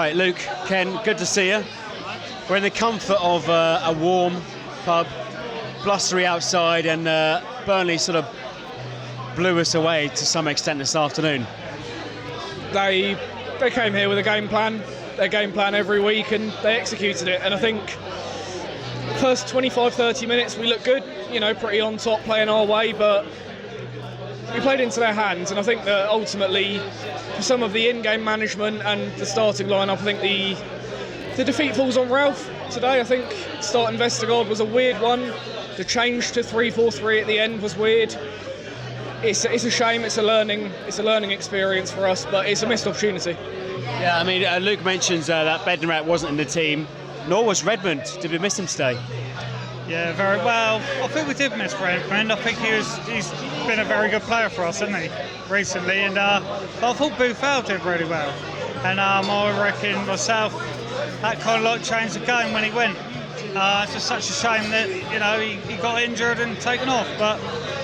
Right, Luke, Ken, good to see you. We're in the comfort of a warm pub, blustery outside, and Burnley sort of blew us away to some extent this afternoon. They came here with a game plan, their game plan every week, and they executed it. And I think first 25-30 minutes we looked good, pretty on top, playing our way, but we played into their hands. And I think that ultimately, for some of the in-game management and the starting lineup, I think the defeat falls on Ralph today. I think starting Vestergaard was a weird one. The change to 3-4-3 at the end was weird. It's a shame. It's a learning experience for us, but it's a missed opportunity. Yeah, I mean, Luke mentions that Bednarak wasn't in the team, nor was Redmond. Did we miss him today? Yeah, very well. I think we did miss Redmond. I think he's been a very good player for us, hasn't he, recently? And I thought Buffal did really well. And I reckon myself that kind of like changed the game when he went. It's just such a shame that he got injured and taken off. But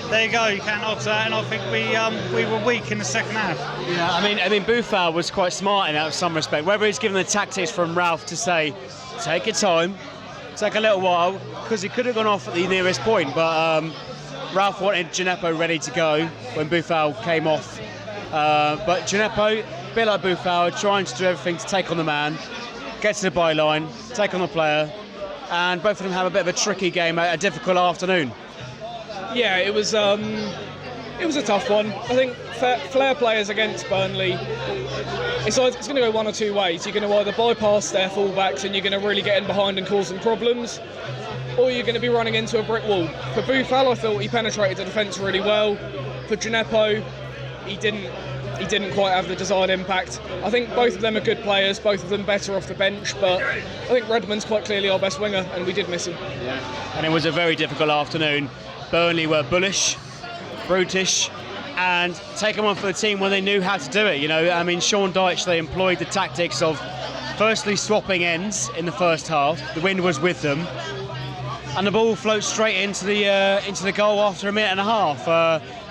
there you go, you can't alter that. And I think we were weak in the second half. Yeah, I mean, Buffal was quite smart in that, some respect. Whether he's given the tactics from Ralph to say, take your time, take a little while, because he could have gone off at the nearest point. But Ralph wanted Gineppo ready to go when Buffal came off. But Gineppo, a bit like Buffal, trying to do everything to take on the man, get to the byline, take on the player, and both of them have a bit of a tricky game, a difficult afternoon. Yeah, it was a tough one. I think flair players against Burnley, it's going to go one or two ways. You're going to either bypass their fullbacks and you're going to really get in behind and cause them problems, or you're going to be running into a brick wall. For Buffal, I thought he penetrated the defence really well. For Gineppo, he didn't quite have the desired impact. I think both of them are good players, both of them better off the bench, but I think Redmond's quite clearly our best winger, and we did miss him. Yeah. And it was a very difficult afternoon. Burnley were bullish, brutish, and taking one for the team when they knew how to do it. I mean, Sean Dyche, they employed the tactics of firstly swapping ends in the first half. The wind was with them, and the ball floats straight into the goal after a minute and a half.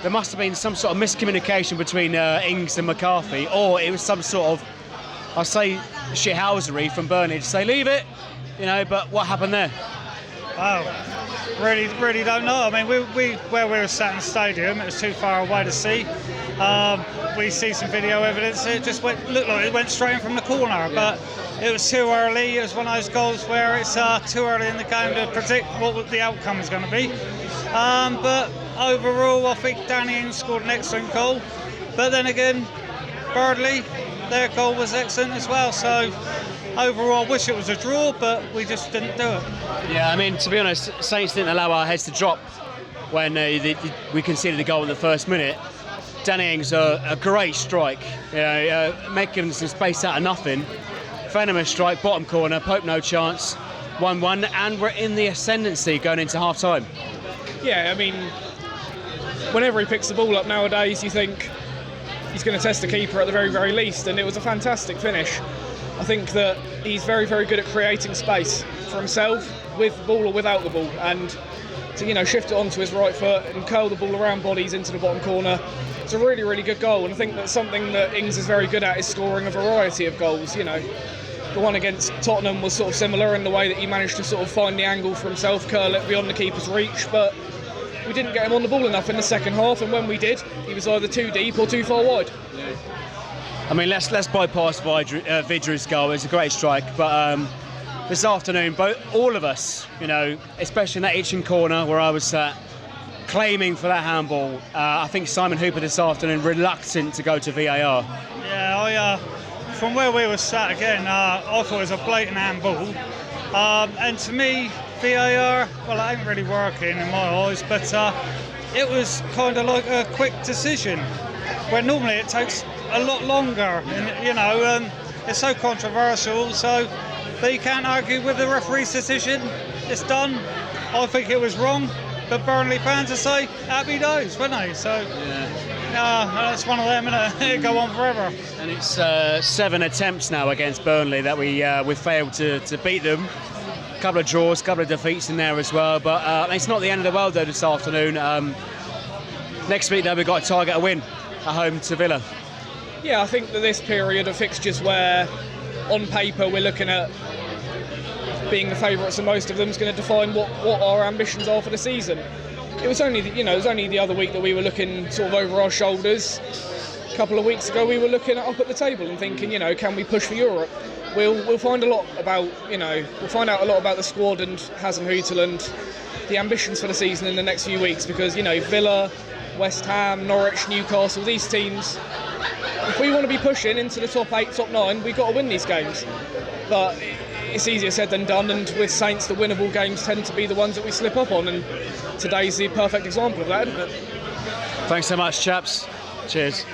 There must have been some sort of miscommunication between Ings and McCarthy, or it was some sort of, I'll say, shithousery from Burnley to say leave it, but what happened there? Oh, really don't know. I mean, where we were sat in the stadium, it was too far away to see. We see some video evidence. It just looked like it went straight in from the corner, but it was too early. It was one of those goals where it's too early in the game to predict what the outcome is going to be. But overall, I think Danny Ings scored an excellent goal. But then again, Burnley, their goal was excellent as well. So overall, I wish it was a draw, but we just didn't do it. Yeah, I mean, to be honest, Saints didn't allow our heads to drop when we conceded a goal in the first minute. Danny Ings, a great strike, making some space out of nothing. Venomous strike, bottom corner, Pope no chance, 1-1, and we're in the ascendancy going into half-time. Yeah, I mean, whenever he picks the ball up nowadays, you think he's going to test the keeper at the very, very least, and it was a fantastic finish. I think that he's very, very good at creating space for himself with the ball or without the ball, and to shift it onto his right foot and curl the ball around bodies into the bottom corner. It's a really, really good goal, and I think that's something that Ings is very good at, is scoring a variety of goals. The one against Tottenham was sort of similar in the way that he managed to sort of find the angle for himself, curl it beyond the keeper's reach, but we didn't get him on the ball enough in the second half, and when we did, he was either too deep or too far wide. I mean, let's bypass Vydra's goal. It's a great strike, but this afternoon, all of us, especially in that itching corner where I was sat, claiming for that handball. I think Simon Hooper this afternoon reluctant to go to VAR. Yeah, from where we were sat again, I thought it was a blatant handball. And to me, VAR, well, it ain't really working in my eyes, but it was kind of like a quick decision, where normally it takes a lot longer. And, it's so controversial, but you can't argue with the referee's decision. It's done. I think it was wrong. But Burnley fans will say happy days, won't they? So that's one of them, innit? It'll go on forever. And it's 7 attempts now against Burnley that we've failed to beat them. A couple of draws, a couple of defeats in there as well. But it's not the end of the world though this afternoon. Next week though we've got to target a win at home to Villa. Yeah, I think that this period of fixtures where on paper we're looking at being the favourites, and most of them is going to define what our ambitions are for the season. It was only the other week that we were looking sort of over our shoulders. A couple of weeks ago we were looking up at the table and thinking, can we push for Europe? We'll find a lot about we'll find out a lot about the squad and Hasenhüttl and the ambitions for the season in the next few weeks, because Villa, West Ham, Norwich, Newcastle, these teams, if we want to be pushing into the top 8, top 9, we've got to win these games. But it's easier said than done, and with Saints, the winnable games tend to be the ones that we slip up on, and today's the perfect example of that, isn't it? Thanks so much, chaps. Cheers.